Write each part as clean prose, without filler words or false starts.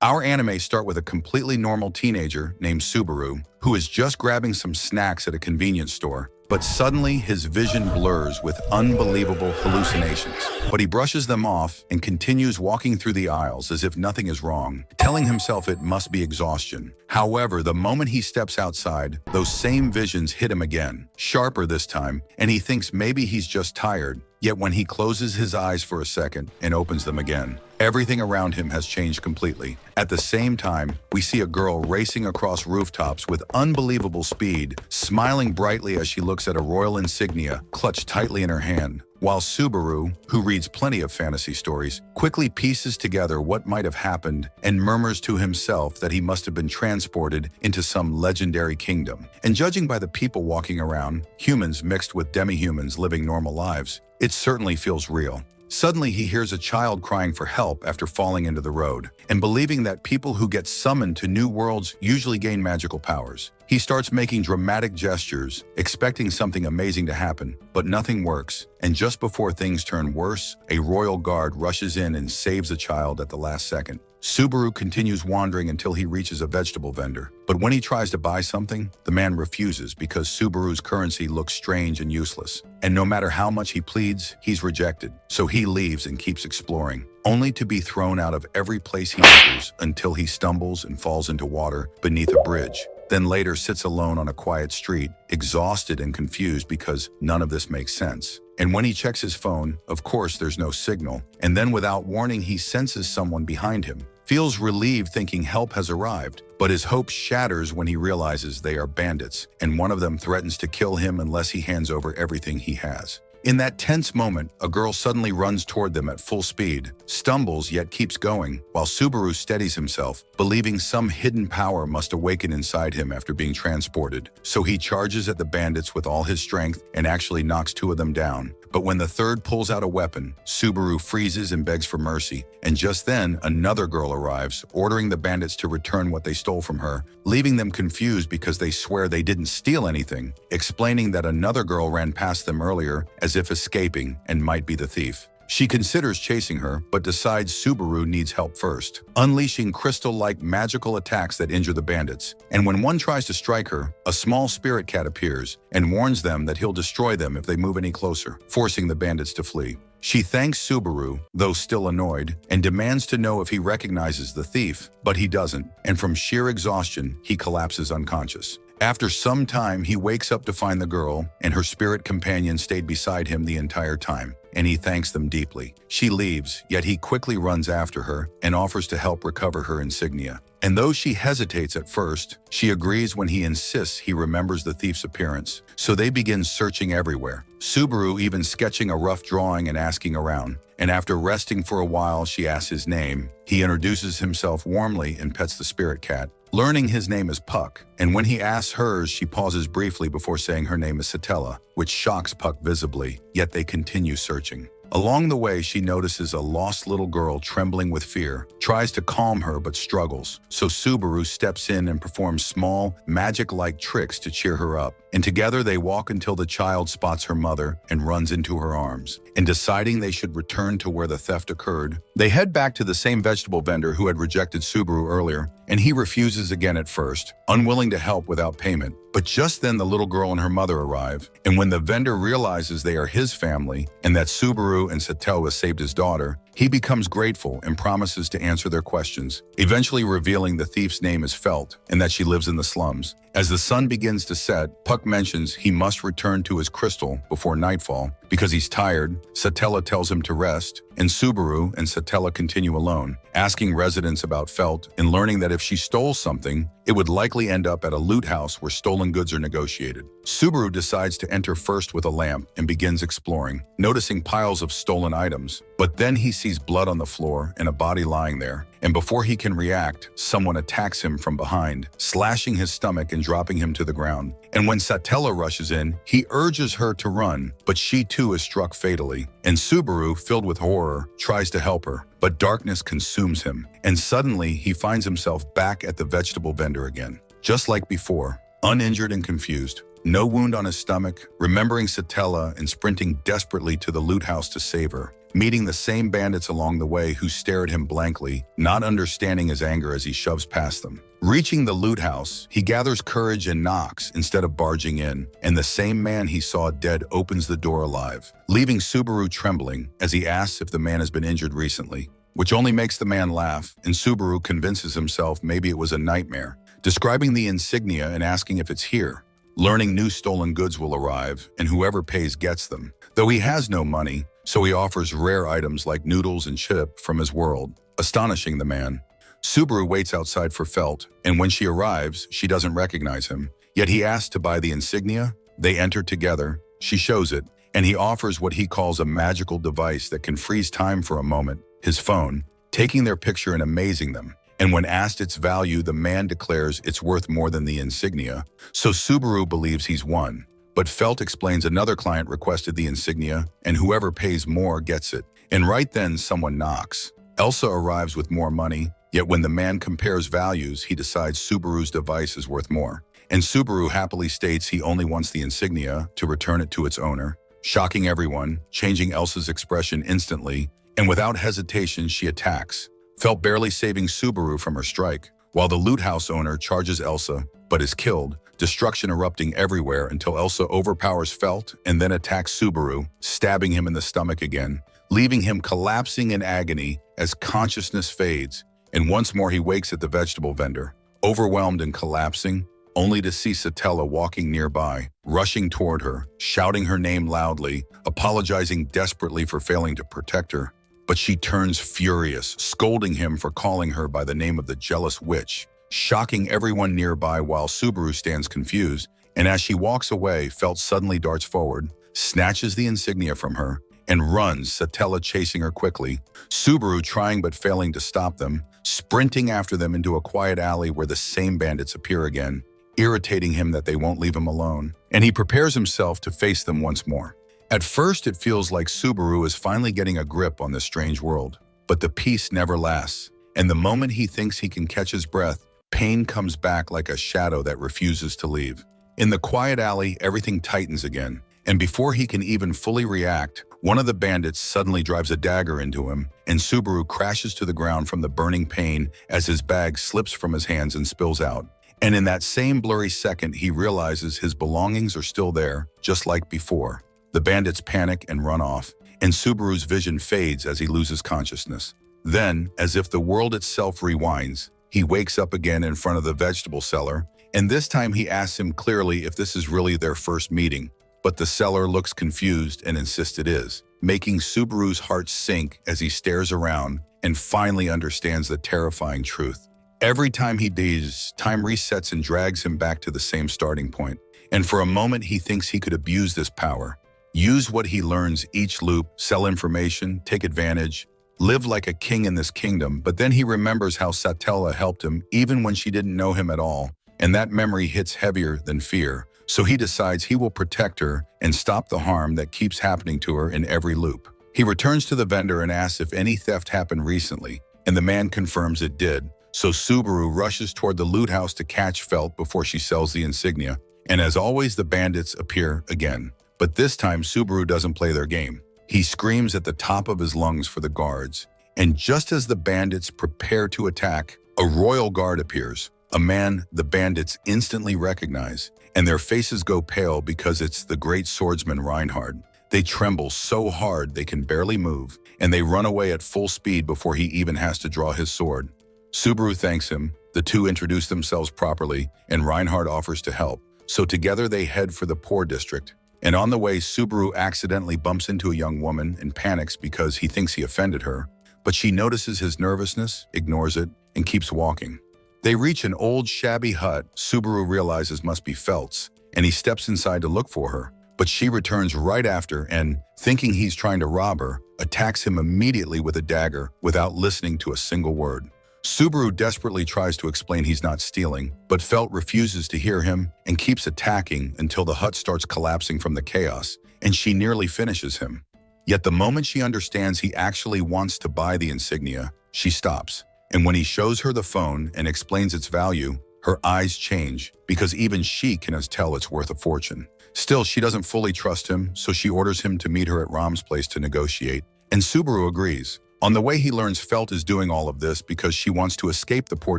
Our anime start with a completely normal teenager named Subaru who is just grabbing some snacks at a convenience store, but suddenly his vision blurs with unbelievable hallucinations. But he brushes them off and continues walking through the aisles as if nothing is wrong, telling himself it must be exhaustion. However, the moment he steps outside, those same visions hit him again, sharper this time, and he thinks maybe he's just tired. Yet when he closes his eyes for a second and opens them again, everything around him has changed completely. At the same time, we see a girl racing across rooftops with unbelievable speed, smiling brightly as she looks at a royal insignia clutched tightly in her hand, while Subaru, who reads plenty of fantasy stories, quickly pieces together what might have happened and murmurs to himself that he must have been transported into some legendary kingdom. And judging by the people walking around, humans mixed with demi-humans living normal lives, it certainly feels real. Suddenly, he hears a child crying for help after falling into the road, and believing that people who get summoned to new worlds usually gain magical powers. He starts making dramatic gestures, expecting something amazing to happen, but nothing works, and just before things turn worse, a royal guard rushes in and saves the child at the last second. Subaru continues wandering until he reaches a vegetable vendor, but when he tries to buy something, the man refuses because Subaru's currency looks strange and useless. And no matter how much he pleads, he's rejected. So he leaves and keeps exploring, only to be thrown out of every place he enters until he stumbles and falls into water beneath a bridge. Then later sits alone on a quiet street, exhausted and confused because none of this makes sense. And when he checks his phone, of course there's no signal, and then without warning he senses someone behind him. Feels relieved thinking help has arrived, but his hope shatters when he realizes they are bandits, and one of them threatens to kill him unless he hands over everything he has. In that tense moment, a girl suddenly runs toward them at full speed, stumbles yet keeps going, while Subaru steadies himself, believing some hidden power must awaken inside him after being transported. So he charges at the bandits with all his strength and actually knocks two of them down. But when the third pulls out a weapon, Subaru freezes and begs for mercy, and just then another girl arrives, ordering the bandits to return what they stole from her, leaving them confused because they swear they didn't steal anything, explaining that another girl ran past them earlier as if escaping and might be the thief. She considers chasing her, but decides Subaru needs help first, unleashing crystal-like magical attacks that injure the bandits. And when one tries to strike her, a small spirit cat appears and warns them that he'll destroy them if they move any closer, forcing the bandits to flee. She thanks Subaru, though still annoyed, and demands to know if he recognizes the thief, but he doesn't, and from sheer exhaustion, he collapses unconscious. After some time, he wakes up to find the girl and her spirit companion stayed beside him the entire time, and he thanks them deeply. She leaves, yet he quickly runs after her and offers to help recover her insignia. And though she hesitates at first, she agrees when he insists he remembers the thief's appearance. So they begin searching everywhere, Subaru even sketching a rough drawing and asking around. And after resting for a while, she asks his name. He introduces himself warmly and pets the spirit cat, learning his name is Puck. And when he asks hers, she pauses briefly before saying her name is Satella, which shocks Puck visibly, yet they continue searching. Along the way, she notices a lost little girl trembling with fear, tries to calm her but struggles. So Subaru steps in and performs small, magic-like tricks to cheer her up. And together they walk until the child spots her mother and runs into her arms. And deciding they should return to where the theft occurred, they head back to the same vegetable vendor who had rejected Subaru earlier, and he refuses again at first, unwilling to help without payment. But just then the little girl and her mother arrive, and when the vendor realizes they are his family and that Subaru and Satella saved his daughter, he becomes grateful and promises to answer their questions, eventually revealing the thief's name is Felt and that she lives in the slums. As the sun begins to set, Puck mentions he must return to his crystal before nightfall because he's tired. Satella tells him to rest, and Subaru and Satella continue alone, asking residents about Felt and learning that if she stole something, it would likely end up at a loot house where stolen goods are negotiated. Subaru decides to enter first with a lamp and begins exploring, noticing piles of stolen items. But then he sees blood on the floor and a body lying there, and before he can react, someone attacks him from behind, slashing his stomach and dropping him to the ground. And when Satella rushes in, he urges her to run, but she too is struck fatally. And Subaru, filled with horror, tries to help her, but darkness consumes him, and suddenly he finds himself back at the vegetable vendor again. Just like before, uninjured and confused, no wound on his stomach, remembering Satella and sprinting desperately to the loot house to save her, meeting the same bandits along the way who stare at him blankly, not understanding his anger as he shoves past them. Reaching the loot house, he gathers courage and knocks instead of barging in, and the same man he saw dead opens the door alive, leaving Subaru trembling as he asks if the man has been injured recently, which only makes the man laugh, and Subaru convinces himself maybe it was a nightmare, describing the insignia and asking if it's here, learning new stolen goods will arrive, and whoever pays gets them. Though he has no money, so he offers rare items like noodles and chip from his world, astonishing the man. Subaru waits outside for Felt, and when she arrives, she doesn't recognize him. Yet he asks to buy the insignia. They enter together, she shows it, and he offers what he calls a magical device that can freeze time for a moment, his phone, taking their picture and amazing them. And when asked its value, the man declares it's worth more than the insignia, so Subaru believes he's won. But Felt explains another client requested the insignia, and whoever pays more gets it. And right then, someone knocks. Elsa arrives with more money, yet when the man compares values, he decides Subaru's device is worth more. And Subaru happily states he only wants the insignia to return it to its owner, shocking everyone, changing Elsa's expression instantly, and without hesitation, she attacks, Felt barely saving Subaru from her strike, while the loot house owner charges Elsa, but is killed, destruction erupting everywhere until Elsa overpowers Felt and then attacks Subaru, stabbing him in the stomach again, leaving him collapsing in agony as consciousness fades, and once more he wakes at the vegetable vendor, overwhelmed and collapsing, only to see Satella walking nearby, rushing toward her, shouting her name loudly, apologizing desperately for failing to protect her. But she turns furious, scolding him for calling her by the name of the jealous witch, shocking everyone nearby while Subaru stands confused, and as she walks away, Felt suddenly darts forward, snatches the insignia from her, and runs, Satella chasing her quickly, Subaru trying but failing to stop them, sprinting after them into a quiet alley where the same bandits appear again, irritating him that they won't leave him alone, and he prepares himself to face them once more. At first, it feels like Subaru is finally getting a grip on this strange world, but the peace never lasts, and the moment he thinks he can catch his breath, pain comes back like a shadow that refuses to leave. In the quiet alley, everything tightens again, and before he can even fully react, one of the bandits suddenly drives a dagger into him, and Subaru crashes to the ground from the burning pain as his bag slips from his hands and spills out. And in that same blurry second, he realizes his belongings are still there, just like before. The bandits panic and run off, and Subaru's vision fades as he loses consciousness. Then, as if the world itself rewinds, he wakes up again in front of the vegetable seller, and this time he asks him clearly if this is really their first meeting. But the seller looks confused and insists it is, making Subaru's heart sink as he stares around and finally understands the terrifying truth. Every time he dazes, time resets and drags him back to the same starting point. And for a moment, he thinks he could abuse this power. Use what he learns each loop, sell information, take advantage, live like a king in this kingdom, but then he remembers how Satella helped him even when she didn't know him at all, and that memory hits heavier than fear. So he decides he will protect her and stop the harm that keeps happening to her in every loop. He returns to the vendor and asks if any theft happened recently, and the man confirms it did. So Subaru rushes toward the loot house to catch Felt before she sells the insignia, and as always, the bandits appear again. But this time, Subaru doesn't play their game. He screams at the top of his lungs for the guards, and just as the bandits prepare to attack, a royal guard appears, a man the bandits instantly recognize, and their faces go pale because it's the great swordsman Reinhard. They tremble so hard they can barely move, and they run away at full speed before he even has to draw his sword. Subaru thanks him, the two introduce themselves properly, and Reinhard offers to help. So together they head for the poor district. And on the way, Subaru accidentally bumps into a young woman and panics because he thinks he offended her, but she notices his nervousness, ignores it, and keeps walking. They reach an old, shabby hut Subaru realizes must be Felt's, and he steps inside to look for her, but she returns right after and, thinking he's trying to rob her, attacks him immediately with a dagger without listening to a single word. Subaru desperately tries to explain he's not stealing, but Felt refuses to hear him and keeps attacking until the hut starts collapsing from the chaos, and she nearly finishes him. Yet the moment she understands he actually wants to buy the insignia, she stops. And when he shows her the phone and explains its value, Her eyes change, because even she can tell it's worth a fortune. Still, she doesn't fully trust him, so she orders him to meet her at Ram's place to negotiate, and Subaru agrees. On the way, he learns Felt is doing all of this because she wants to escape the poor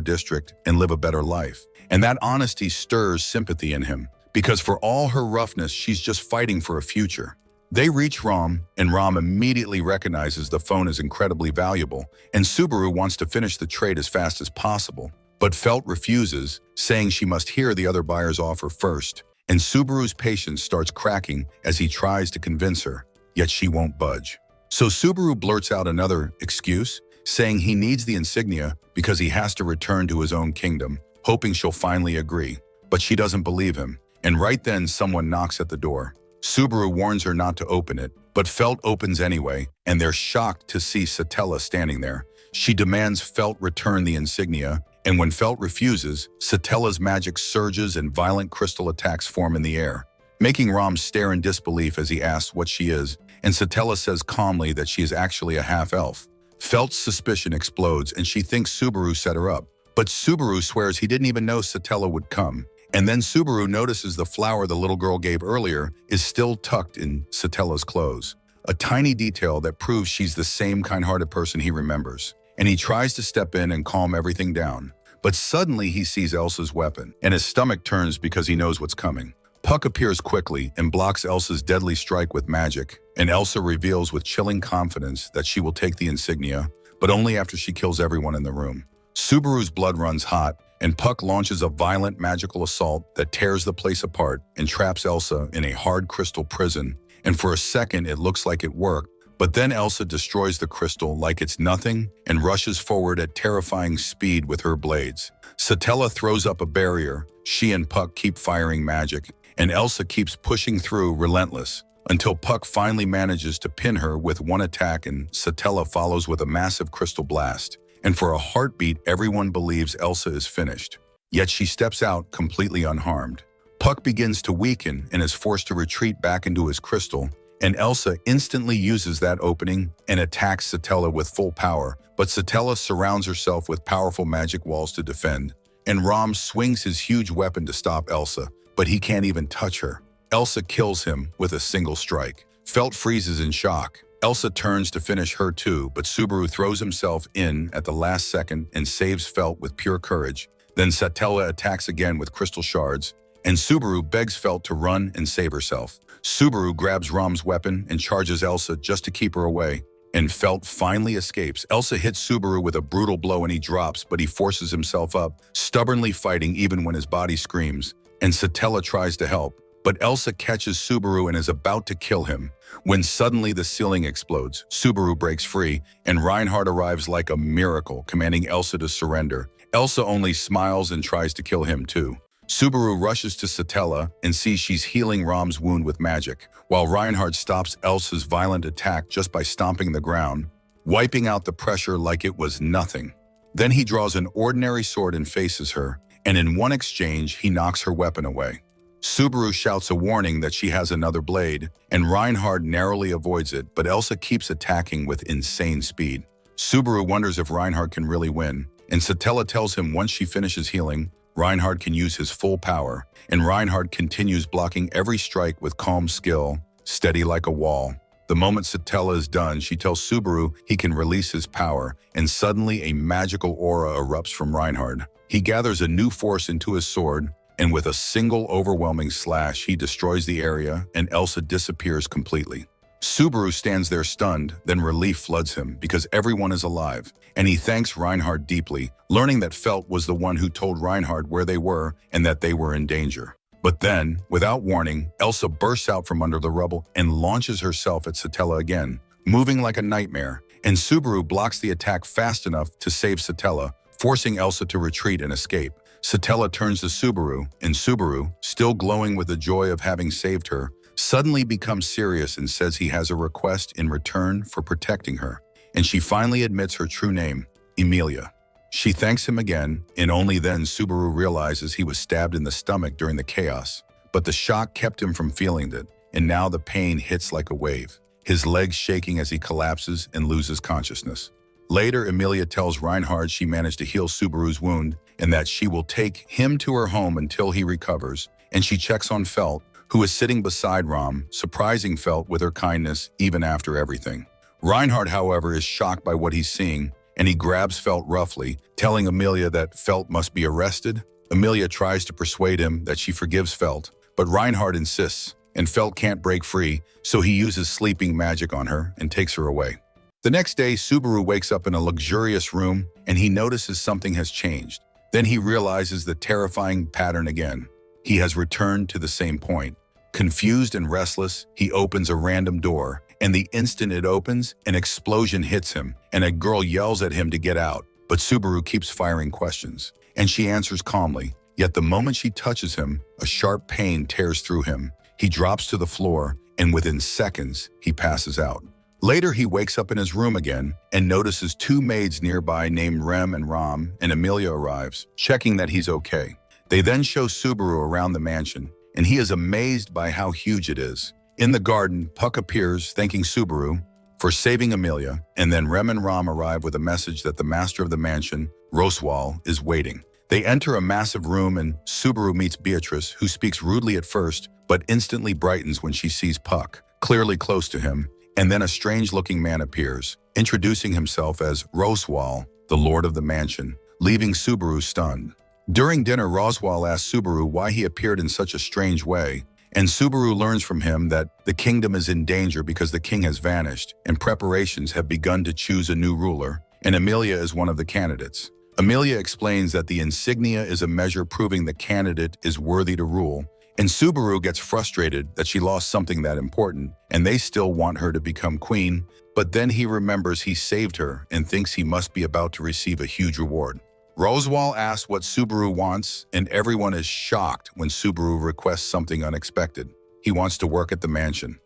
district and live a better life. And that honesty stirs sympathy in him, because for all her roughness, she's just fighting for a future. They reach Ram, and Ram immediately recognizes the phone is incredibly valuable, and Subaru wants to finish the trade as fast as possible. But Felt refuses, saying she must hear the other buyer's offer first, and Subaru's patience starts cracking as he tries to convince her, yet she won't budge. So Subaru blurts out another excuse, saying he needs the insignia because he has to return to his own kingdom, hoping she'll finally agree. But she doesn't believe him, and right then someone knocks at the door. Subaru warns her not to open it, but Felt opens anyway, and they're shocked to see Satella standing there. She demands Felt return the insignia, and when Felt refuses, Satella's magic surges and violent crystal attacks form in the air, making Ram stare in disbelief as he asks what she is, and Satella says calmly that she is actually a half-elf. Felt's suspicion explodes, and she thinks Subaru set her up. But Subaru swears he didn't even know Satella would come. And then Subaru notices the flower the little girl gave earlier is still tucked in Satella's clothes, a tiny detail that proves she's the same kind-hearted person he remembers. And he tries to step in and calm everything down. But suddenly he sees Elsa's weapon, and his stomach turns because he knows what's coming. Puck appears quickly and blocks Elsa's deadly strike with magic, and Elsa reveals with chilling confidence that she will take the insignia, but only after she kills everyone in the room. Subaru's blood runs hot, and Puck launches a violent magical assault that tears the place apart and traps Elsa in a hard crystal prison, and for a second it looks like it worked, but then Elsa destroys the crystal like it's nothing and rushes forward at terrifying speed with her blades. Satella throws up a barrier, she and Puck keep firing magic, and Elsa keeps pushing through relentless, until Puck finally manages to pin her with one attack and Satella follows with a massive crystal blast. And for a heartbeat, everyone believes Elsa is finished. Yet she steps out completely unharmed. Puck begins to weaken and is forced to retreat back into his crystal, and Elsa instantly uses that opening and attacks Satella with full power, but Satella surrounds herself with powerful magic walls to defend, and Ram swings his huge weapon to stop Elsa, but he can't even touch her. Elsa kills him with a single strike. Felt freezes in shock. Elsa turns to finish her too, but Subaru throws himself in at the last second and saves Felt with pure courage. Then Satella attacks again with crystal shards, and Subaru begs Felt to run and save herself. Subaru grabs Ram's weapon and charges Elsa just to keep her away, and Felt finally escapes. Elsa hits Subaru with a brutal blow and he drops, but he forces himself up, stubbornly fighting even when his body screams, and Satella tries to help. But Elsa catches Subaru and is about to kill him, when suddenly the ceiling explodes. Subaru breaks free, and Reinhardt arrives like a miracle, commanding Elsa to surrender. Elsa only smiles and tries to kill him too. Subaru rushes to Satella and sees she's healing Ram's wound with magic, while Reinhardt stops Elsa's violent attack just by stomping the ground, wiping out the pressure like it was nothing. Then he draws an ordinary sword and faces her, and in one exchange, he knocks her weapon away. Subaru shouts a warning that she has another blade, and Reinhardt narrowly avoids it, but Elsa keeps attacking with insane speed. Subaru wonders if Reinhardt can really win, and Satella tells him once she finishes healing, Reinhardt can use his full power, and Reinhardt continues blocking every strike with calm skill, steady like a wall. The moment Satella is done, she tells Subaru he can release his power, and suddenly a magical aura erupts from Reinhardt. He gathers a new force into his sword, and with a single overwhelming slash, he destroys the area, and Elsa disappears completely. Subaru stands there stunned, then relief floods him because everyone is alive, and he thanks Reinhardt deeply, learning that Felt was the one who told Reinhardt where they were and that they were in danger. But then, without warning, Elsa bursts out from under the rubble and launches herself at Satella again, moving like a nightmare, and Subaru blocks the attack fast enough to save Satella, forcing Elsa to retreat and escape. Satella turns to Subaru, and Subaru, still glowing with the joy of having saved her, suddenly becomes serious and says he has a request in return for protecting her, and she finally admits her true name, Emilia. She thanks him again, and only then Subaru realizes he was stabbed in the stomach during the chaos, but the shock kept him from feeling it, and now the pain hits like a wave, his legs shaking as he collapses and loses consciousness. Later, Emilia tells Reinhardt she managed to heal Subaru's wound, and that she will take him to her home until he recovers, and she checks on Felt, who is sitting beside Rom, surprising Felt with her kindness even after everything. Reinhard, however, is shocked by what he's seeing, and he grabs Felt roughly, telling Amelia that Felt must be arrested. Amelia tries to persuade him that she forgives Felt, but Reinhard insists, and Felt can't break free, so he uses sleeping magic on her and takes her away. The next day, Subaru wakes up in a luxurious room, and he notices something has changed. Then he realizes the terrifying pattern again. He has returned to the same point. Confused and restless, he opens a random door, and the instant it opens, an explosion hits him, and a girl yells at him to get out. But Subaru keeps firing questions, and she answers calmly. Yet the moment she touches him, a sharp pain tears through him. He drops to the floor, and within seconds, he passes out. Later, he wakes up in his room again and notices two maids nearby named Rem and Ram, and Amelia arrives, checking that he's okay. They then show Subaru around the mansion, and he is amazed by how huge it is. In the garden, Puck appears, thanking Subaru for saving Amelia, and then Rem and Ram arrive with a message that the master of the mansion, Roswal, is waiting. They enter a massive room, and Subaru meets Beatrice, who speaks rudely at first, but instantly brightens when she sees Puck, clearly close to him. And then a strange-looking man appears, introducing himself as Roswal, the lord of the mansion, leaving Subaru stunned. During dinner, Roswal asks Subaru why he appeared in such a strange way, and Subaru learns from him that the kingdom is in danger because the king has vanished, and preparations have begun to choose a new ruler, and Amelia is one of the candidates. Amelia explains that the insignia is a measure proving the candidate is worthy to rule, and Subaru gets frustrated that she lost something that important, and they still want her to become queen, but then he remembers he saved her and thinks he must be about to receive a huge reward. Roswal asks what Subaru wants, and everyone is shocked when Subaru requests something unexpected. He wants to work at the mansion.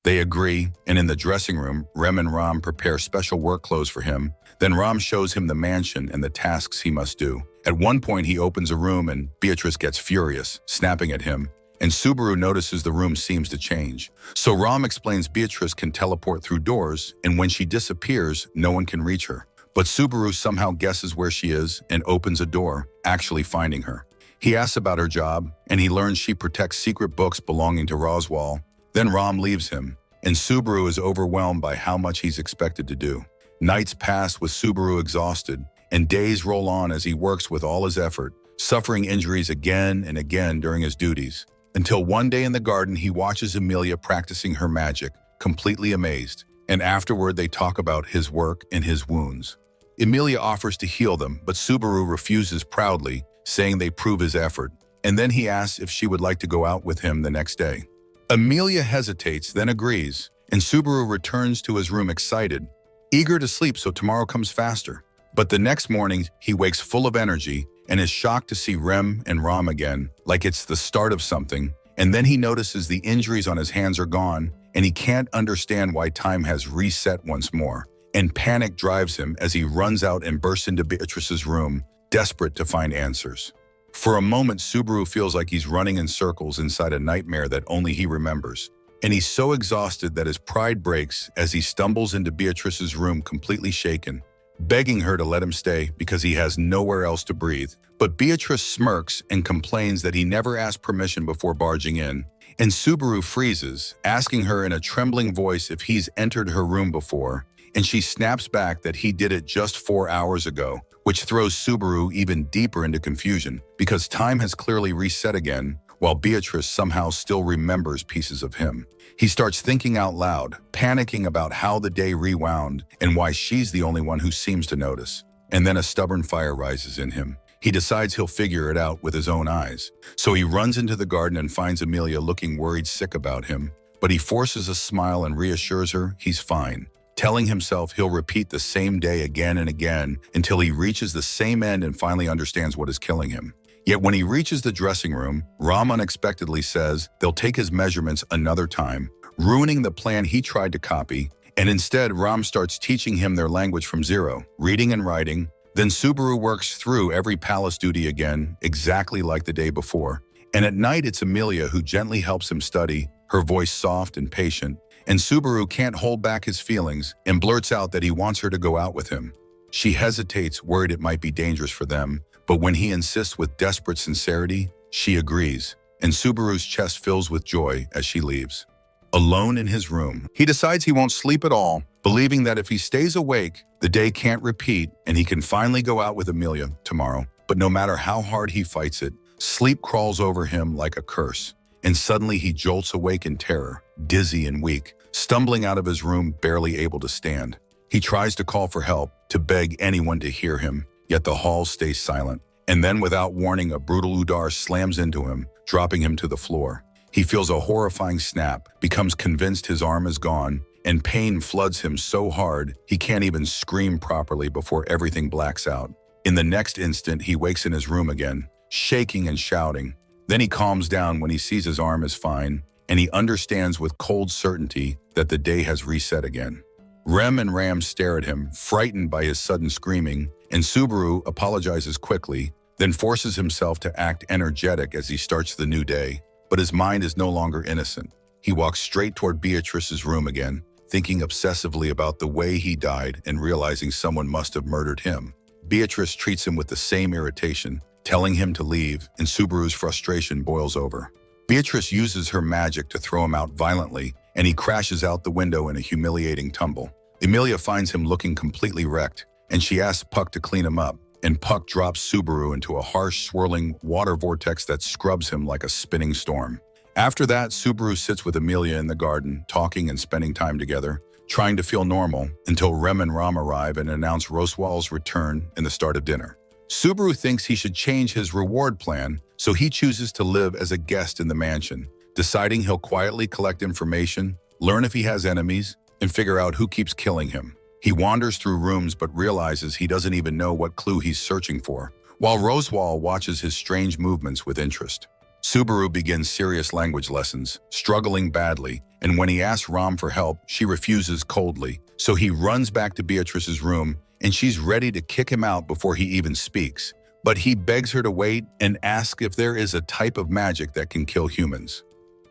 They agree, and in the dressing room, Rem and Ram prepare special work clothes for him. Then Ram shows him the mansion and the tasks he must do. At one point, he opens a room and Beatrice gets furious, snapping at him. And Subaru notices the room seems to change. So Ram explains Beatrice can teleport through doors, and when she disappears, no one can reach her. But Subaru somehow guesses where she is and opens a door, actually finding her. He asks about her job, and he learns she protects secret books belonging to Roswal. Then Ram leaves him, and Subaru is overwhelmed by how much he's expected to do. Nights pass with Subaru exhausted, and days roll on as he works with all his effort, suffering injuries again and again during his duties. Until one day in the garden, he watches Amelia practicing her magic, completely amazed, and afterward they talk about his work and his wounds. Amelia offers to heal them, but Subaru refuses proudly, saying they prove his effort, and then he asks if she would like to go out with him the next day. Amelia hesitates, then agrees, and Subaru returns to his room excited, eager to sleep so tomorrow comes faster. But the next morning, he wakes full of energy and is shocked to see Rem and Ram again, like it's the start of something, and then he notices the injuries on his hands are gone, and he can't understand why time has reset once more, and panic drives him as he runs out and bursts into Beatrice's room, desperate to find answers. For a moment, Subaru feels like he's running in circles inside a nightmare that only he remembers, and he's so exhausted that his pride breaks as he stumbles into Beatrice's room completely shaken, begging her to let him stay because he has nowhere else to breathe. But Beatrice smirks and complains that he never asked permission before barging in, and Subaru freezes, asking her in a trembling voice if he's entered her room before, and she snaps back that he did it just 4 hours ago, which throws Subaru even deeper into confusion because time has clearly reset again, while Beatrice somehow still remembers pieces of him. He starts thinking out loud, panicking about how the day rewound and why she's the only one who seems to notice. And then a stubborn fire rises in him. He decides he'll figure it out with his own eyes. So he runs into the garden and finds Amelia looking worried sick about him. But he forces a smile and reassures her he's fine, telling himself he'll repeat the same day again and again until he reaches the same end and finally understands what is killing him. Yet when he reaches the dressing room, Ram unexpectedly says they'll take his measurements another time, ruining the plan he tried to copy, and instead Ram starts teaching him their language from zero, reading and writing. Then Subaru works through every palace duty again, exactly like the day before. And at night it's Amelia who gently helps him study, her voice soft and patient, and Subaru can't hold back his feelings and blurts out that he wants her to go out with him. She hesitates, worried it might be dangerous for them, But when he insists with desperate sincerity, she agrees, and Subaru's chest fills with joy as she leaves. Alone in his room, he decides he won't sleep at all, believing that if he stays awake, the day can't repeat and he can finally go out with Amelia tomorrow. But no matter how hard he fights it, sleep crawls over him like a curse, and suddenly he jolts awake in terror, dizzy and weak, stumbling out of his room, barely able to stand. He tries to call for help, to beg anyone to hear him, yet the hall stays silent. And then, without warning, a brutal Udar slams into him, dropping him to the floor. He feels a horrifying snap, becomes convinced his arm is gone, and pain floods him so hard he can't even scream properly before everything blacks out. In the next instant, he wakes in his room again, shaking and shouting. Then he calms down when he sees his arm is fine, and he understands with cold certainty that the day has reset again. Rem and Ram stare at him, frightened by his sudden screaming, and Subaru apologizes quickly, then forces himself to act energetic as he starts the new day. But his mind is no longer innocent. He walks straight toward Beatrice's room again, thinking obsessively about the way he died and realizing someone must have murdered him. Beatrice treats him with the same irritation, telling him to leave, and Subaru's frustration boils over. Beatrice uses her magic to throw him out violently, and he crashes out the window in a humiliating tumble. Amelia finds him looking completely wrecked, and she asks Puck to clean him up, and Puck drops Subaru into a harsh, swirling water vortex that scrubs him like a spinning storm. After that, Subaru sits with Amelia in the garden, talking and spending time together, trying to feel normal, until Rem and Ram arrive and announce Roswal's return and the start of dinner. Subaru thinks he should change his reward plan, so he chooses to live as a guest in the mansion, deciding he'll quietly collect information, learn if he has enemies, and figure out who keeps killing him. He wanders through rooms but realizes he doesn't even know what clue he's searching for, while Roswal watches his strange movements with interest. Subaru begins serious language lessons, struggling badly, and when he asks Ram for help, she refuses coldly, so he runs back to Beatrice's room, and she's ready to kick him out before he even speaks. But he begs her to wait and asks if there is a type of magic that can kill humans.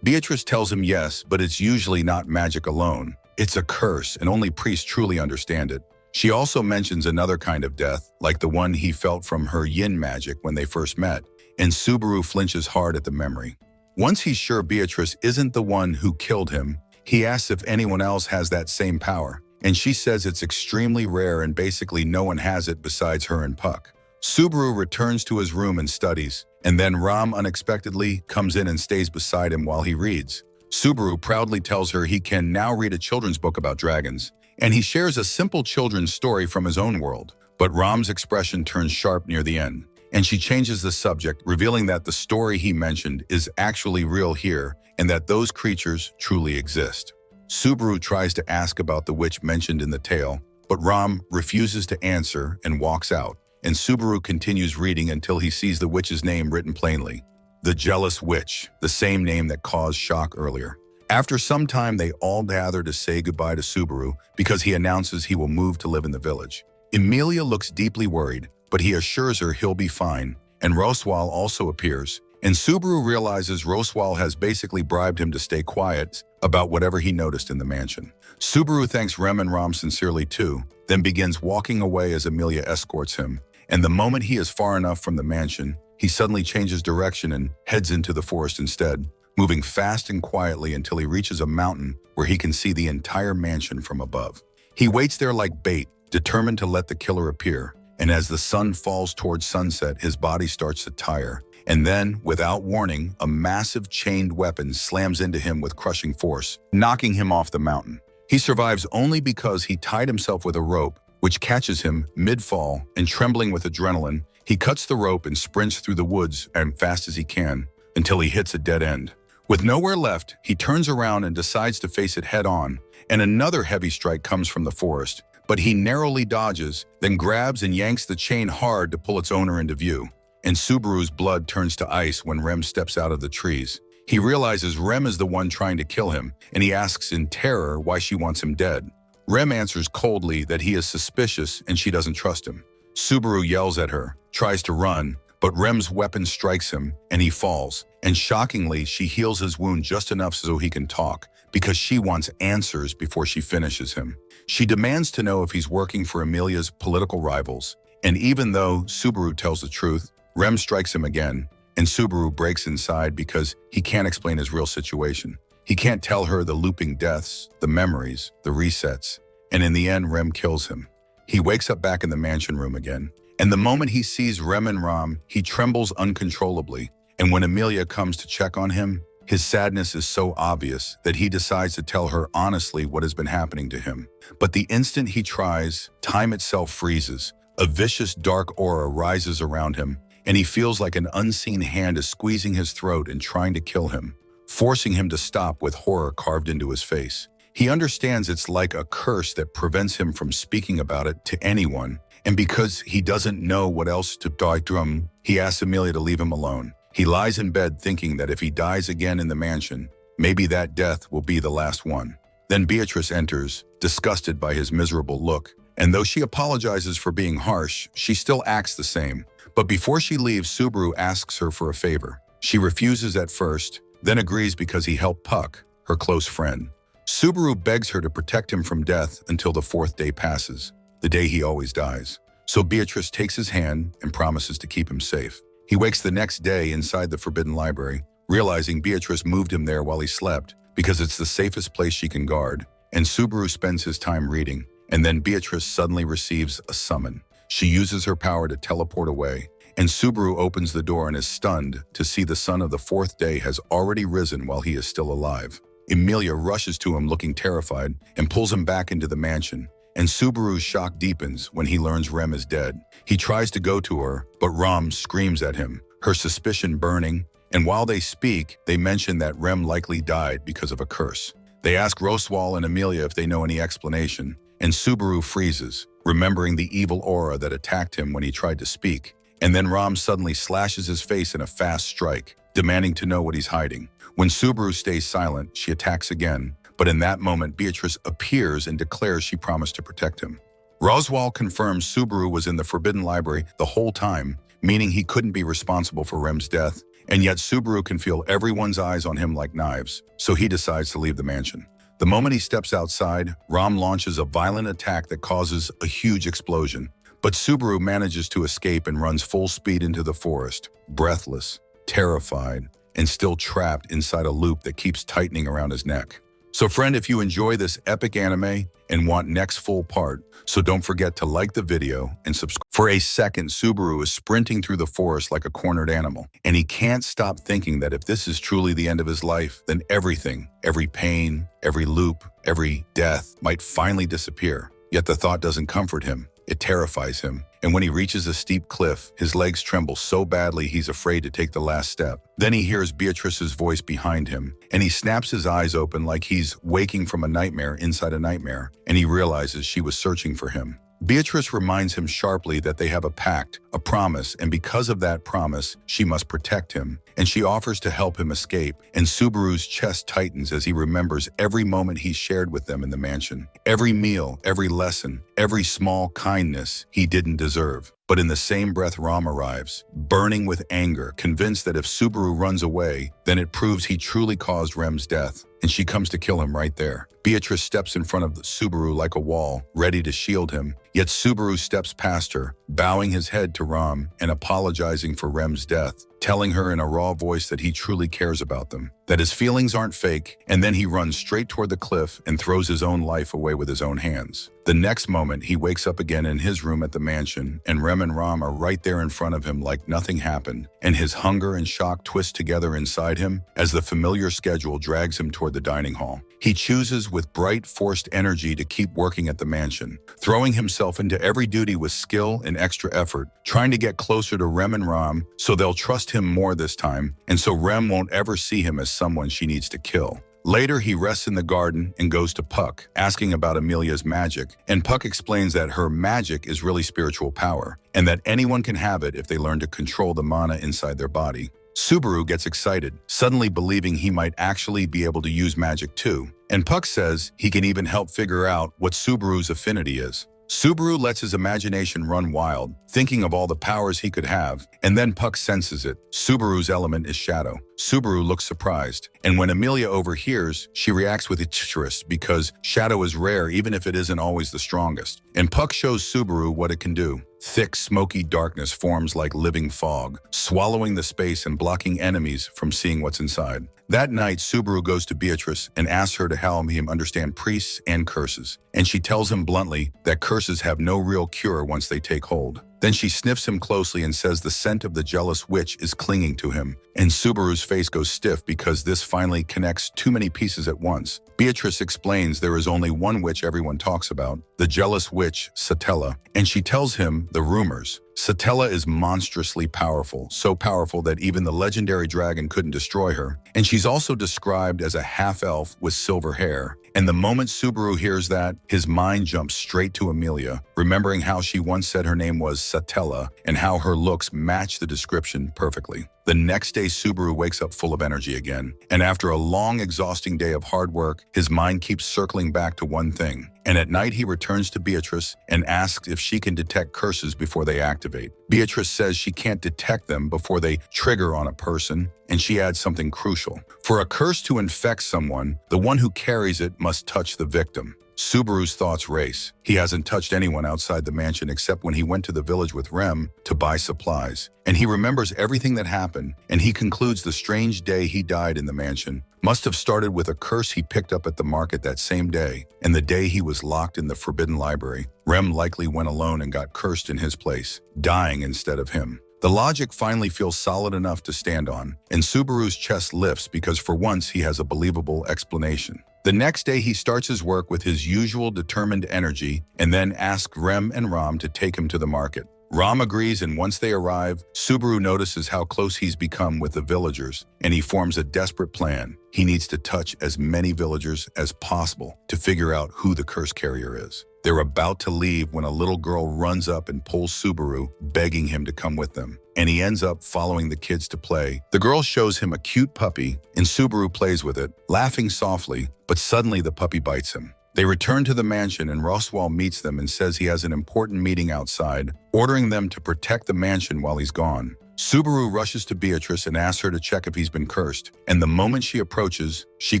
Beatrice tells him yes, but it's usually not magic alone. It's a curse, and only priests truly understand it. She also mentions another kind of death, like the one he felt from her yin magic when they first met, and Subaru flinches hard at the memory. Once he's sure Beatrice isn't the one who killed him, he asks if anyone else has that same power, and she says it's extremely rare and basically no one has it besides her and Puck. Subaru returns to his room and studies, and then Ram unexpectedly comes in and stays beside him while he reads. Subaru proudly tells her he can now read a children's book about dragons, and he shares a simple children's story from his own world. But Ram's expression turns sharp near the end, and she changes the subject, revealing that the story he mentioned is actually real here and that those creatures truly exist. Subaru tries to ask about the witch mentioned in the tale, but Ram refuses to answer and walks out, and Subaru continues reading until he sees the witch's name written plainly. The Jealous Witch, the same name that caused shock earlier. After some time, they all gather to say goodbye to Subaru because he announces he will move to live in the village. Amelia looks deeply worried, but he assures her he'll be fine, and Roswal also appears, and Subaru realizes Roswal has basically bribed him to stay quiet about whatever he noticed in the mansion. Subaru thanks Rem and Ram sincerely too, then begins walking away as Amelia escorts him, and the moment he is far enough from the mansion, he suddenly changes direction and heads into the forest instead, moving fast and quietly until he reaches a mountain where he can see the entire mansion from above. He waits there like bait, determined to let the killer appear, and as the sun falls towards sunset, his body starts to tire, and then, without warning, a massive chained weapon slams into him with crushing force, knocking him off the mountain. He survives only because he tied himself with a rope, which catches him mid-fall, and trembling with adrenaline, he cuts the rope and sprints through the woods as fast as he can until he hits a dead end. With nowhere left, he turns around and decides to face it head-on, and another heavy strike comes from the forest, but he narrowly dodges, then grabs and yanks the chain hard to pull its owner into view. And Subaru's blood turns to ice when Rem steps out of the trees. He realizes Rem is the one trying to kill him, and he asks in terror why she wants him dead. Rem answers coldly that he is suspicious and she doesn't trust him. Subaru yells at her, tries to run, but Rem's weapon strikes him and he falls. And shockingly, she heals his wound just enough so he can talk, because she wants answers before she finishes him. She demands to know if he's working for Amelia's political rivals, And even though Subaru tells the truth, Rem strikes him again, and Subaru breaks inside because he can't explain his real situation. He can't tell her the looping deaths, the memories, the resets, and in the end, Rem kills him. He wakes up back in the mansion room again, and the moment he sees Rem and Ram, he trembles uncontrollably. And when Amelia comes to check on him, his sadness is so obvious that he decides to tell her honestly what has been happening to him. But the instant he tries, time itself freezes. A vicious dark aura rises around him, and he feels like an unseen hand is squeezing his throat and trying to kill him, forcing him to stop with horror carved into his face. He understands it's like a curse that prevents him from speaking about it to anyone, and because he doesn't know what else to die from, he asks Amelia to leave him alone. He lies in bed thinking that if he dies again in the mansion, maybe that death will be the last one. Then Beatrice enters, disgusted by his miserable look, and though she apologizes for being harsh, she still acts the same. But before she leaves, Subaru asks her for a favor. She refuses at first, then agrees because he helped Puck, her close friend. Subaru begs her to protect him from death until the 4th day passes, the day he always dies. So Beatrice takes his hand and promises to keep him safe. He wakes the next day inside the Forbidden Library, realizing Beatrice moved him there while he slept because it's the safest place she can guard, and Subaru spends his time reading, and then Beatrice suddenly receives a summon. She uses her power to teleport away, and Subaru opens the door and is stunned to see the sun of the 4th day has already risen while he is still alive. Emilia rushes to him looking terrified and pulls him back into the mansion, and Subaru's shock deepens when he learns Rem is dead. He tries to go to her, but Ram screams at him, her suspicion burning, and while they speak, they mention that Rem likely died because of a curse. They ask Roswal and Amelia if they know any explanation, and Subaru freezes, remembering the evil aura that attacked him when he tried to speak, and then Ram suddenly slashes his face in a fast strike, demanding to know what he's hiding. When Subaru stays silent, she attacks again, but in that moment, Beatrice appears and declares she promised to protect him. Roswal confirms Subaru was in the Forbidden Library the whole time, meaning he couldn't be responsible for Rem's death, and yet Subaru can feel everyone's eyes on him like knives, so he decides to leave the mansion. The moment he steps outside, Ram launches a violent attack that causes a huge explosion, but Subaru manages to escape and runs full speed into the forest, breathless, terrified, and still trapped inside a loop that keeps tightening around his neck. So friend, if you enjoy this epic anime and want next full part, so don't forget to like the video and subscribe. For a second, Subaru is sprinting through the forest like a cornered animal, and he can't stop thinking that if this is truly the end of his life, then everything, every pain, every loop, every death might finally disappear. Yet the thought doesn't comfort him. It terrifies him, and when he reaches a steep cliff, his legs tremble so badly he's afraid to take the last step. Then he hears Beatrice's voice behind him, and he snaps his eyes open like he's waking from a nightmare inside a nightmare, and he realizes she was searching for him. Beatrice reminds him sharply that they have a pact, a promise, and because of that promise, she must protect him, and she offers to help him escape, and Subaru's chest tightens as he remembers every moment he shared with them in the mansion. Every meal, every lesson, every small kindness he didn't deserve. But in the same breath, Ram arrives, burning with anger, convinced that if Subaru runs away, then it proves he truly caused Rem's death, and she comes to kill him right there. Beatrice steps in front of Subaru like a wall, ready to shield him, yet Subaru steps past her, bowing his head to Ram and apologizing for Rem's death, telling her in a raw voice that he truly cares about them, that his feelings aren't fake, and then he runs straight toward the cliff and throws his own life away with his own hands. The next moment, he wakes up again in his room at the mansion, and Rem and Ram are right there in front of him like nothing happened, and his hunger and shock twist together inside him as the familiar schedule drags him toward the dining hall. He chooses with bright, forced energy to keep working at the mansion, throwing himself into every duty with skill and extra effort, trying to get closer to Rem and Ram so they'll trust him more this time, and so Rem won't ever see him as someone she needs to kill. Later, he rests in the garden and goes to Puck, asking about Amelia's magic, and Puck explains that her magic is really spiritual power, and that anyone can have it if they learn to control the mana inside their body. Subaru gets excited, suddenly believing he might actually be able to use magic too, and Puck says he can even help figure out what Subaru's affinity is. Subaru lets his imagination run wild, thinking of all the powers he could have, and then Puck senses it. Subaru's element is shadow. Subaru looks surprised, and when Amelia overhears, she reacts with interest because shadow is rare even if it isn't always the strongest. And Puck shows Subaru what it can do. Thick, smoky darkness forms like living fog, swallowing the space and blocking enemies from seeing what's inside. That night, Subaru goes to Beatrice and asks her to help him understand priests and curses. And she tells him bluntly that curses have no real cure once they take hold. Then she sniffs him closely and says the scent of the jealous witch is clinging to him. And Subaru's face goes stiff because this finally connects too many pieces at once. Beatrice explains there is only one witch everyone talks about, the jealous witch, Satella, and she tells him the rumors. Satella is monstrously powerful, so powerful that even the legendary dragon couldn't destroy her. And she's also described as a half-elf with silver hair. And the moment Subaru hears that, his mind jumps straight to Amelia, remembering how she once said her name was Satella and how her looks match the description perfectly. The next day, Subaru wakes up full of energy again. And after a long, exhausting day of hard work, his mind keeps circling back to one thing. And at night, he returns to Beatrice and asks if she can detect curses before they activate. Beatrice says she can't detect them before they trigger on a person, and she adds something crucial. For a curse to infect someone, the one who carries it must touch the victim. Subaru's thoughts race. He hasn't touched anyone outside the mansion except when he went to the village with Rem to buy supplies. And he remembers everything that happened, and he concludes the strange day he died in the mansion must have started with a curse he picked up at the market that same day, and the day he was locked in the forbidden library. Rem likely went alone and got cursed in his place, dying instead of him. The logic finally feels solid enough to stand on, and Subaru's chest lifts because for once he has a believable explanation. The next day he starts his work with his usual determined energy and then asks Rem and Ram to take him to the market. Ram agrees, and once they arrive, Subaru notices how close he's become with the villagers, and he forms a desperate plan. He needs to touch as many villagers as possible to figure out who the curse carrier is. They're about to leave when a little girl runs up and pulls Subaru, begging him to come with them. And he ends up following the kids to play. The girl shows him a cute puppy, and Subaru plays with it, laughing softly, but suddenly the puppy bites him. They return to the mansion and Roswell meets them and says he has an important meeting outside, ordering them to protect the mansion while he's gone. Subaru rushes to Beatrice and asks her to check if he's been cursed, and the moment she approaches, she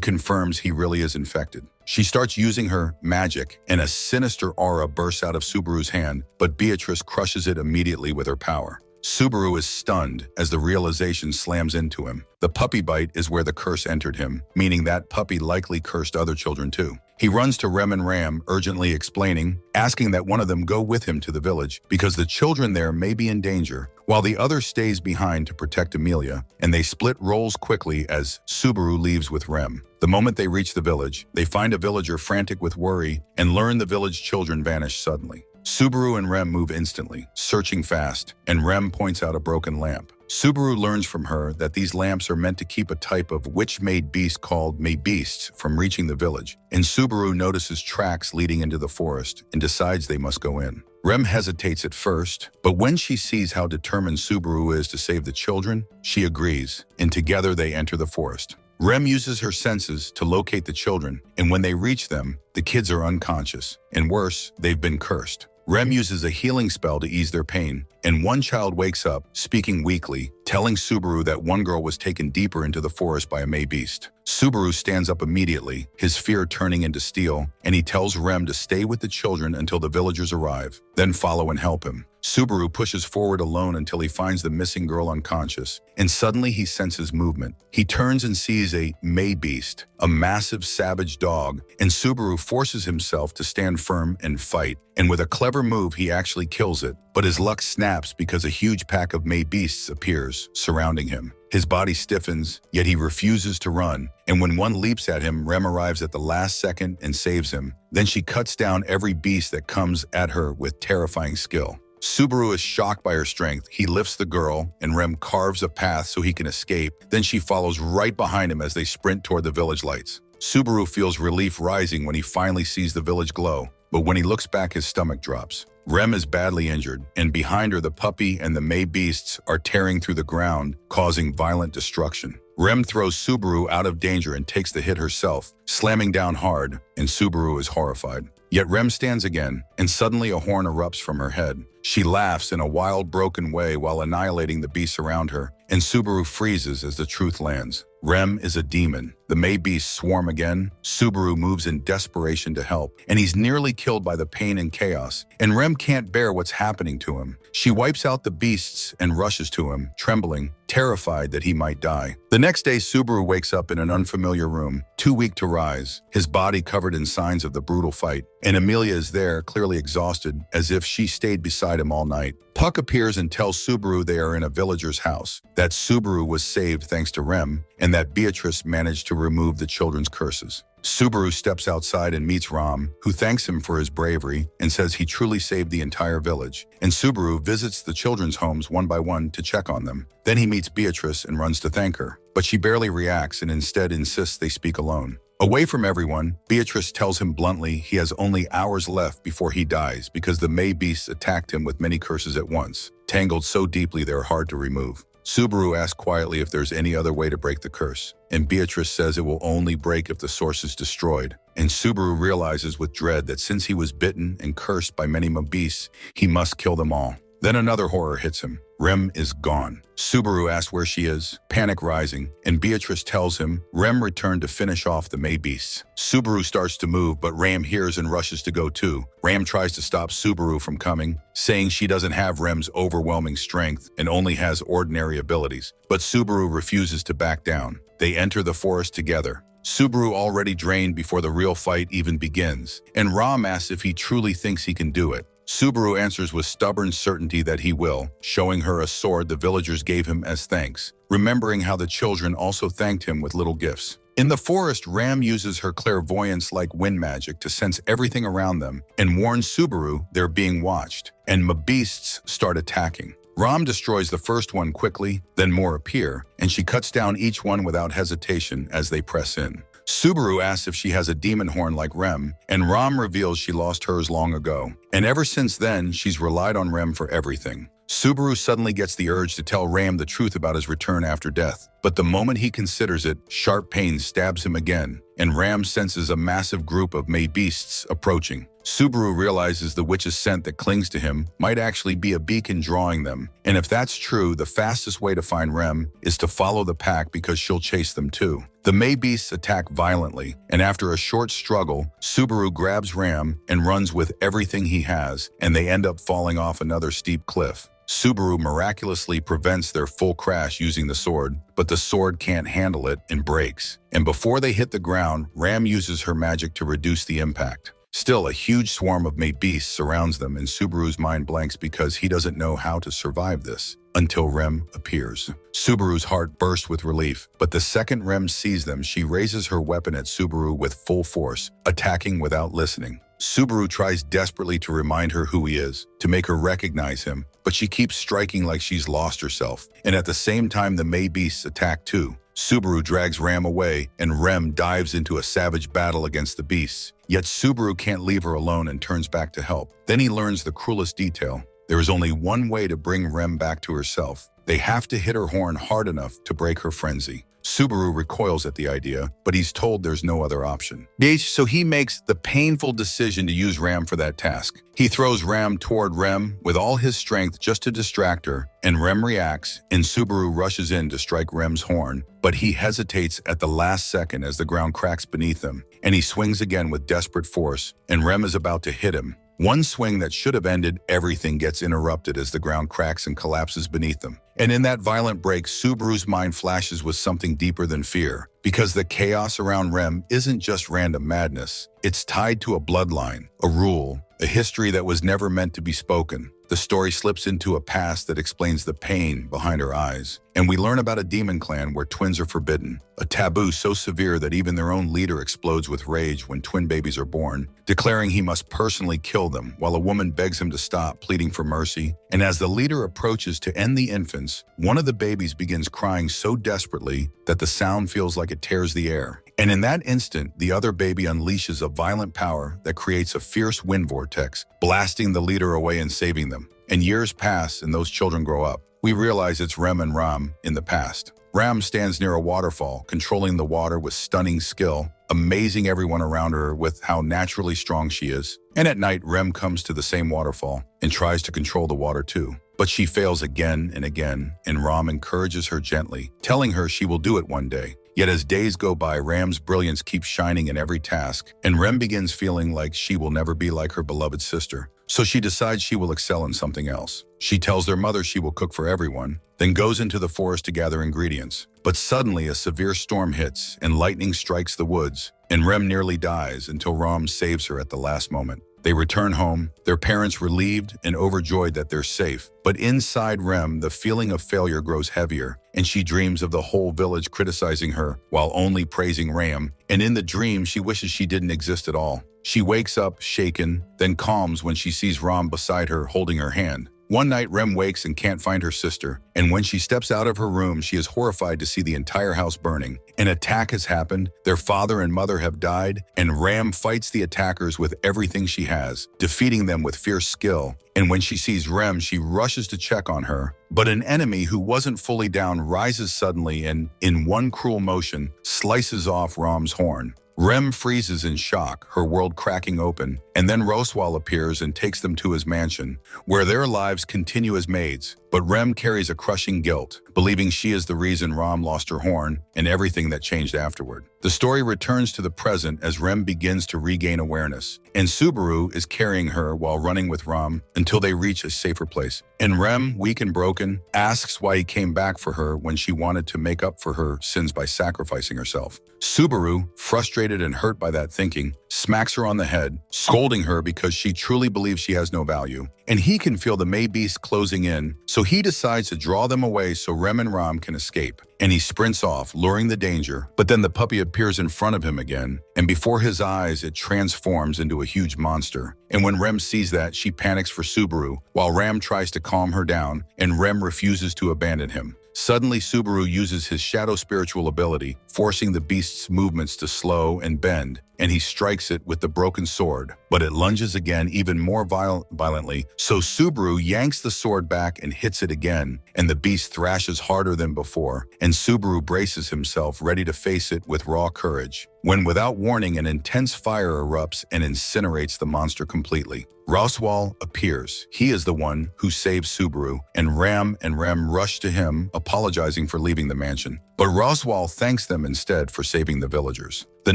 confirms he really is infected. She starts using her magic, and a sinister aura bursts out of Subaru's hand, but Beatrice crushes it immediately with her power. Subaru is stunned as the realization slams into him. The puppy bite is where the curse entered him, meaning that puppy likely cursed other children too. He runs to Rem and Ram, urgently explaining, asking that one of them go with him to the village because the children there may be in danger, while the other stays behind to protect Amelia, and they split roles quickly as Subaru leaves with Rem. The moment they reach the village, they find a villager frantic with worry and learn the village children vanish suddenly. Subaru and Rem move instantly, searching fast, and Rem points out a broken lamp. Subaru learns from her that these lamps are meant to keep a type of witch-made beast called May-beasts from reaching the village, and Subaru notices tracks leading into the forest and decides they must go in. Rem hesitates at first, but when she sees how determined Subaru is to save the children, she agrees, and together they enter the forest. Rem uses her senses to locate the children, and when they reach them, the kids are unconscious, and worse, they've been cursed. Rem uses a healing spell to ease their pain, and one child wakes up, speaking weakly, telling Subaru that one girl was taken deeper into the forest by a May-beast. Subaru stands up immediately, his fear turning into steel, and he tells Rem to stay with the children until the villagers arrive, then follow and help him. Subaru pushes forward alone until he finds the missing girl unconscious, and suddenly he senses movement. He turns and sees a May-beast, a massive savage dog, and Subaru forces himself to stand firm and fight. And with a clever move, he actually kills it, but his luck snaps because a huge pack of May-beasts appears, surrounding him. His body stiffens, yet he refuses to run, and when one leaps at him, Rem arrives at the last second and saves him. Then she cuts down every beast that comes at her with terrifying skill. Subaru is shocked by her strength. He lifts the girl, and Rem carves a path so he can escape. Then she follows right behind him as they sprint toward the village lights. Subaru feels relief rising when he finally sees the village glow, but when he looks back, his stomach drops. Rem is badly injured, and behind her the puppy and the May-beasts are tearing through the ground, causing violent destruction. Rem throws Subaru out of danger and takes the hit herself, slamming down hard, and Subaru is horrified. Yet Rem stands again, and suddenly a horn erupts from her head. She laughs in a wild, broken way while annihilating the beasts around her, and Subaru freezes as the truth lands. Rem is a demon. The May beasts swarm again. Subaru moves in desperation to help, and he's nearly killed by the pain and chaos, and Rem can't bear what's happening to him. She wipes out the beasts and rushes to him, trembling, terrified that he might die. The next day, Subaru wakes up in an unfamiliar room, too weak to rise, his body covered in signs of the brutal fight, and Amelia is there, clearly exhausted, as if she stayed beside him all night. Puck appears and tells Subaru they are in a villager's house, that Subaru was saved thanks to Rem, and that Beatrice managed to remove the children's curses. Subaru steps outside and meets Ram, who thanks him for his bravery and says he truly saved the entire village. And Subaru visits the children's homes one by one to check on them. Then he meets Beatrice and runs to thank her, but she barely reacts and instead insists they speak alone. Away from everyone, Beatrice tells him bluntly he has only hours left before he dies because the May beasts attacked him with many curses at once, tangled so deeply they're hard to remove. Subaru asks quietly if there's any other way to break the curse, and Beatrice says it will only break if the source is destroyed. And Subaru realizes with dread that since he was bitten and cursed by many beasts, he must kill them all. Then another horror hits him. Rem is gone. Subaru asks where she is, panic rising, and Beatrice tells him Rem returned to finish off the May beasts. Subaru starts to move, but Ram hears and rushes to go too. Ram tries to stop Subaru from coming, saying she doesn't have Rem's overwhelming strength and only has ordinary abilities. But Subaru refuses to back down. They enter the forest together. Subaru already drained before the real fight even begins, and Ram asks if he truly thinks he can do it. Subaru answers with stubborn certainty that he will, showing her a sword the villagers gave him as thanks, remembering how the children also thanked him with little gifts. In the forest, Ram uses her clairvoyance like wind magic to sense everything around them and warns Subaru they're being watched, and beasts start attacking. Ram destroys the first one quickly, then more appear, and she cuts down each one without hesitation as they press in. Subaru asks if she has a demon horn like Rem, and Ram reveals she lost hers long ago. And ever since then, she's relied on Rem for everything. Subaru suddenly gets the urge to tell Ram the truth about his return after death. But the moment he considers it, sharp pain stabs him again, and Ram senses a massive group of May beasts approaching. Subaru realizes the witch's scent that clings to him might actually be a beacon drawing them. And if that's true, the fastest way to find Rem is to follow the pack because she'll chase them too. The May beasts attack violently, and after a short struggle, Subaru grabs Ram and runs with everything he has, and they end up falling off another steep cliff. Subaru miraculously prevents their full crash using the sword, but the sword can't handle it and breaks. And before they hit the ground, Ram uses her magic to reduce the impact. Still, a huge swarm of May beasts surrounds them, and Subaru's mind blanks because he doesn't know how to survive this until Rem appears. Subaru's heart bursts with relief, but the second Rem sees them, she raises her weapon at Subaru with full force, attacking without listening. Subaru tries desperately to remind her who he is, to make her recognize him, but she keeps striking like she's lost herself. And at the same time, the May beasts attack too. Subaru drags Ram away, and Rem dives into a savage battle against the beasts. Yet Subaru can't leave her alone and turns back to help. Then he learns the cruelest detail. There is only one way to bring Rem back to herself. They have to hit her horn hard enough to break her frenzy. Subaru recoils at the idea, but he's told there's no other option. So he makes the painful decision to use Ram for that task. He throws Ram toward Rem with all his strength just to distract her, and Rem reacts, and Subaru rushes in to strike Rem's horn, but he hesitates at the last second as the ground cracks beneath him, and he swings again with desperate force, and Rem is about to hit him. One swing that should have ended everything gets interrupted as the ground cracks and collapses beneath them. And in that violent break, Subaru's mind flashes with something deeper than fear, because the chaos around Rem isn't just random madness. It's tied to a bloodline, a rule, a history that was never meant to be spoken. The story slips into a past that explains the pain behind her eyes. And we learn about a demon clan where twins are forbidden, a taboo so severe that even their own leader explodes with rage when twin babies are born, declaring he must personally kill them, while a woman begs him to stop, pleading for mercy. And as the leader approaches to end the infants, one of the babies begins crying so desperately that the sound feels like it tears the air. And in that instant, the other baby unleashes a violent power that creates a fierce wind vortex, blasting the leader away and saving them. And years pass and those children grow up. We realize it's Rem and Ram in the past. Ram stands near a waterfall, controlling the water with stunning skill, amazing everyone around her with how naturally strong she is. And at night, Rem comes to the same waterfall and tries to control the water too. But she fails again and again, and Ram encourages her gently, telling her she will do it one day. Yet as days go by, Ram's brilliance keeps shining in every task, and Rem begins feeling like she will never be like her beloved sister. So she decides she will excel in something else. She tells their mother she will cook for everyone, then goes into the forest to gather ingredients. But suddenly a severe storm hits, and lightning strikes the woods, and Rem nearly dies until Ram saves her at the last moment. They return home, their parents relieved and overjoyed that they're safe. But inside Rem, the feeling of failure grows heavier, and she dreams of the whole village criticizing her while only praising Ram. And in the dream, she wishes she didn't exist at all. She wakes up, shaken, then calms when she sees Ram beside her holding her hand. One night, Rem wakes and can't find her sister, and when she steps out of her room, she is horrified to see the entire house burning. An attack has happened, their father and mother have died, and Ram fights the attackers with everything she has, defeating them with fierce skill. And when she sees Rem, she rushes to check on her. But an enemy who wasn't fully down rises suddenly and, in one cruel motion, slices off Ram's horn. Rem freezes in shock, her world cracking open, and then Roswal appears and takes them to his mansion, where their lives continue as maids. But Rem carries a crushing guilt, believing she is the reason Ram lost her horn and everything that changed afterward. The story returns to the present as Rem begins to regain awareness, and Subaru is carrying her while running with Ram until they reach a safer place. And Rem, weak and broken, asks why he came back for her when she wanted to make up for her sins by sacrificing herself. Subaru, frustrated and hurt by that thinking, smacks her on the head, scolding her because she truly believes she has no value. And he can feel the May beast closing in, so he decides to draw them away so Rem and Ram can escape. And he sprints off, luring the danger, but then the puppy appears in front of him again, and before his eyes it transforms into a huge monster. And when Rem sees that, she panics for Subaru, while Ram tries to calm her down, and Rem refuses to abandon him. Suddenly, Subaru uses his shadow spiritual ability, forcing the beast's movements to slow and bend, and he strikes it with the broken sword. But it lunges again even more violently, so Subaru yanks the sword back and hits it again, and the beast thrashes harder than before, and Subaru braces himself, ready to face it with raw courage, when without warning an intense fire erupts and incinerates the monster completely. Roswal appears. He is the one who saves Subaru, and Rem rush to him, apologizing for leaving the mansion. But Roswal thanks them instead for saving the villagers. The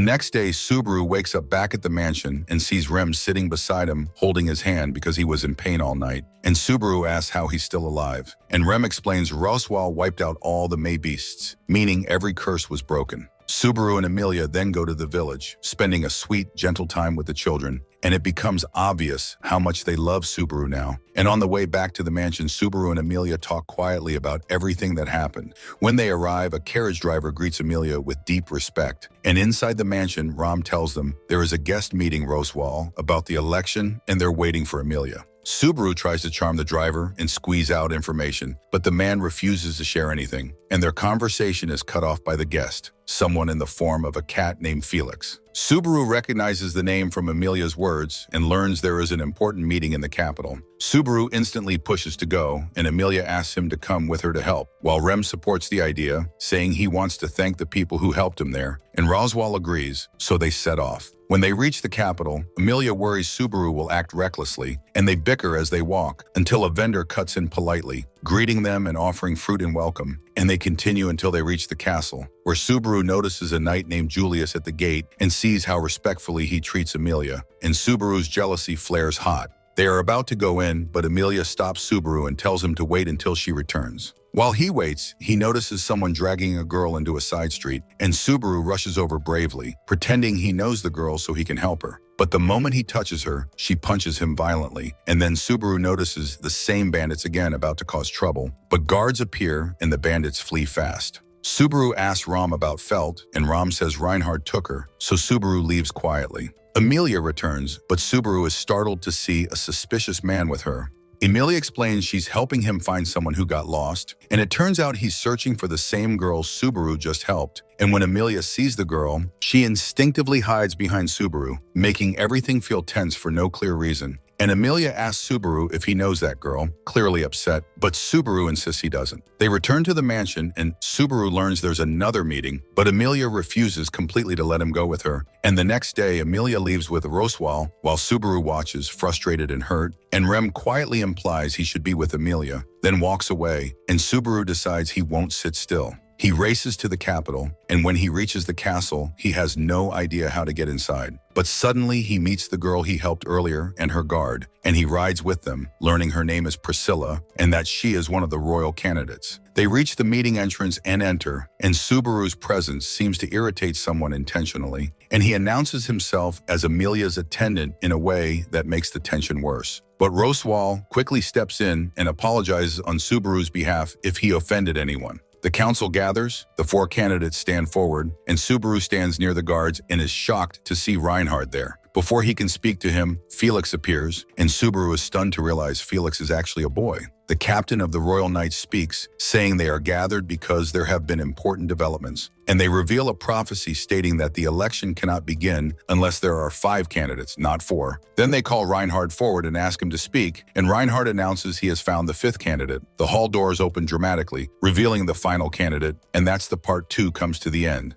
next day, Subaru wakes up back at the mansion and sees Rem sitting beside him, holding his hand because he was in pain all night. And Subaru asks how he's still alive. And Rem explains Roswal wiped out all the May beasts, meaning every curse was broken. Subaru and Amelia then go to the village, spending a sweet, gentle time with the children, and it becomes obvious how much they love Subaru now. And on the way back to the mansion, Subaru and Amelia talk quietly about everything that happened. When they arrive, a carriage driver greets Amelia with deep respect. And inside the mansion, Ram tells them there is a guest meeting Roswal about the election, and they're waiting for Amelia. Subaru tries to charm the driver and squeeze out information, but the man refuses to share anything, and their conversation is cut off by the guest, someone in the form of a cat named Felix. Subaru recognizes the name from Amelia's words and learns there is an important meeting in the capital. Subaru instantly pushes to go, and Amelia asks him to come with her to help, while Rem supports the idea, saying he wants to thank the people who helped him there, and Roswal agrees, so they set off. When they reach the capital, Amelia worries Subaru will act recklessly, and they bicker as they walk, until a vendor cuts in politely, greeting them and offering fruit and welcome, and they continue until they reach the castle, where Subaru notices a knight named Julius at the gate and sees how respectfully he treats Amelia, and Subaru's jealousy flares hot. They are about to go in, but Amelia stops Subaru and tells him to wait until she returns. While he waits, he notices someone dragging a girl into a side street, and Subaru rushes over bravely, pretending he knows the girl so he can help her. But the moment he touches her, she punches him violently, and then Subaru notices the same bandits again about to cause trouble. But guards appear, and the bandits flee fast. Subaru asks Ram about Felt, and Ram says Reinhard took her, so Subaru leaves quietly. Amelia returns, but Subaru is startled to see a suspicious man with her. Amelia explains she's helping him find someone who got lost, and it turns out he's searching for the same girl Subaru just helped. And when Amelia sees the girl, she instinctively hides behind Subaru, making everything feel tense for no clear reason. and Amelia asks Subaru if he knows that girl, clearly upset, but Subaru insists he doesn't. They return to the mansion, and Subaru learns there's another meeting, but Amelia refuses completely to let him go with her. And the next day, Amelia leaves with Roswal while Subaru watches, frustrated and hurt, and Rem quietly implies he should be with Amelia, then walks away, and Subaru decides he won't sit still. He races to the capital, and when he reaches the castle, he has no idea how to get inside. But suddenly he meets the girl he helped earlier and her guard, and he rides with them, learning her name is Priscilla and that she is one of the royal candidates. They reach the meeting entrance and enter, and Subaru's presence seems to irritate someone intentionally, and he announces himself as Amelia's attendant in a way that makes the tension worse. But Roswal quickly steps in and apologizes on Subaru's behalf if he offended anyone. The council gathers, the 4 candidates stand forward, and Subaru stands near the guards and is shocked to see Reinhard there. Before he can speak to him, Felix appears, and Subaru is stunned to realize Felix is actually a boy. The captain of the Royal Knights speaks, saying they are gathered because there have been important developments, and they reveal a prophecy stating that the election cannot begin unless there are 5 candidates, not 4. Then they call Reinhard forward and ask him to speak, and Reinhard announces he has found the 5th candidate. The hall doors open dramatically, revealing the final candidate, and that's the part 2 comes to the end.